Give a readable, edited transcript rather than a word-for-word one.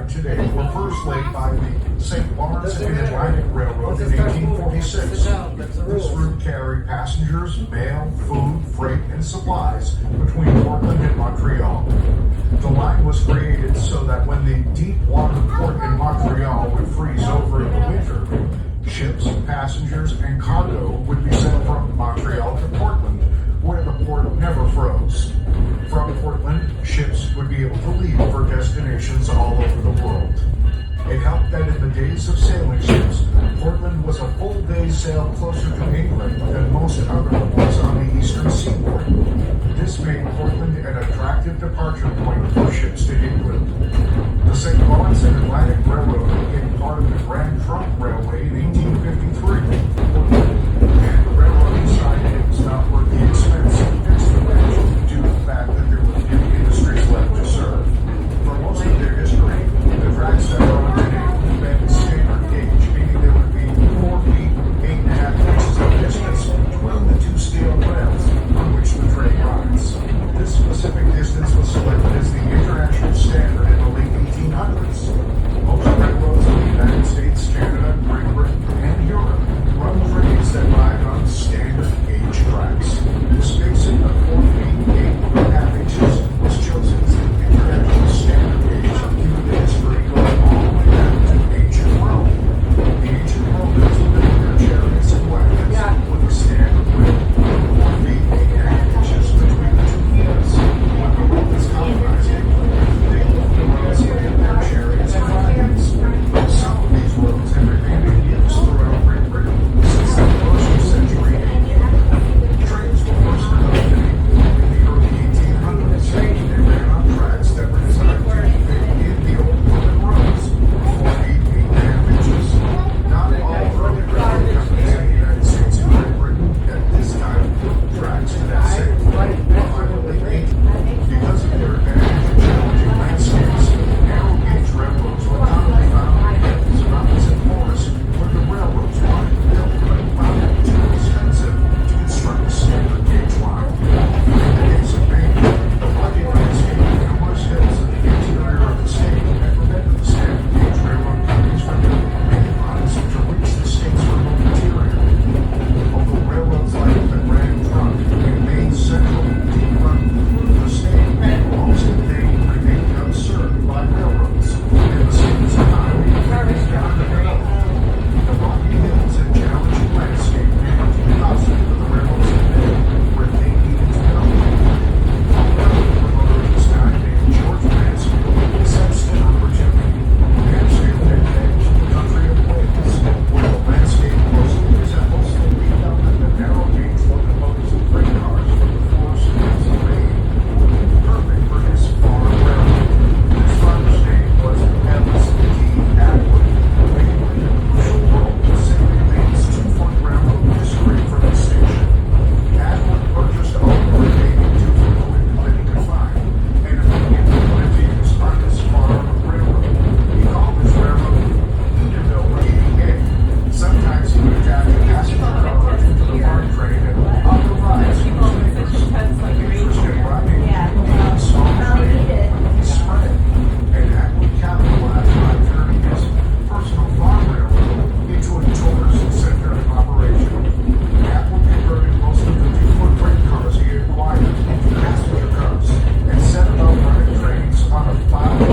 described today were first laid by the St. Lawrence and Atlantic Railroad in 1846. This route carried passengers, mail, food, freight, and supplies between Portland and Montreal. The line was created so that when the deep water port in Montreal would freeze over in the winter, ships, passengers, and cargo would be sent from Montreal to Portland, where the port never froze. From Portland, ships would be able to leave for destinations all over the world. It helped that in the days of sailing ships, Portland was a full day's sail closer to England than most other ports on the eastern seaboard. This made Portland an attractive departure point for ships to England. The St. Lawrence and Atlantic Railroad became part of the Grand Trunk Railway in 1853, and the railroad decided it was not worth the expense of fixing the bridge due to the fact that there were few industries left to serve. For most of their history, the tracks that are on today would have been standard gauge, meaning there would be 4 feet, 8.5 inches of distance between the two steel rails on which the train rides. This specific distance was selected as the international standard in the late 1800s. Most railroads in the United States, Canada, Great Britain, and Europe run trains that ride on standard gauge tracks. This basin of 4 feet, 8.5 inches was chosen as the international standard gauge due to the history going all the way back to ancient Rome. The ancient Romans built their chariots and wagons with a standard width of 4 feet, 8.5 inches between the two wheels. When the Romans colonized England, they moved the roads in their chariots and wagons. Some of these roads have remained in use throughout Great Britain since the first century. Trains were first developed in England in the early 1800s. They ran on tracks that were designed to fit in the old Roman roads, 4 feet, 8.5 inches. Not all early railroad companies in the United States and Great Britain at this time built tracks to that same length. Because of their advantage in challenging landscapes, narrow gauge railroads were commonly found in hills, mountains, and forests where the railroads wanted to build but found it too expensive to construct a standard gauge line. In the case of Maine, the rugged landscape of numerous hills in the interior of the state had prevented the standard gauge railroad companies from building many lines to reach the state's remote interior. Although railroads like the Grand Trunk and Maine Central did run through the state, most of the day remained unserved by railroads, and the state's economy remained underdeveloped. The rocky hills and challenging landscape made it impossible for the railroads to build where they needed to go. One railroad promoter at this time, named George Mansfield, sensed an opportunity. Mansfield had headed to the country of Wales, where the landscape closely resembles the redevelopment of narrow gauge locomotives and freight cars from the forest hills of Maine. Perfect for his farm railroad. His farmer's name was Evans T. Atwood, making it a crucial role in saving Maine's two-foot railroad history from extinction. Atwood purchased all the remaining two-foot equipment that he could find, and immediately went to use on his farm railroad. He called his railroad Peterbilt 88. Sometimes he would attach a passenger car into the farm train and authorize newspapers. Interest in riding a small train, he spread, and Atwood capitalized by turning his personal farm railroad into a tourist center of operation. Atwood converted most of the two-foot freight cars he acquired into passenger cars and set about running trains on a 5-mile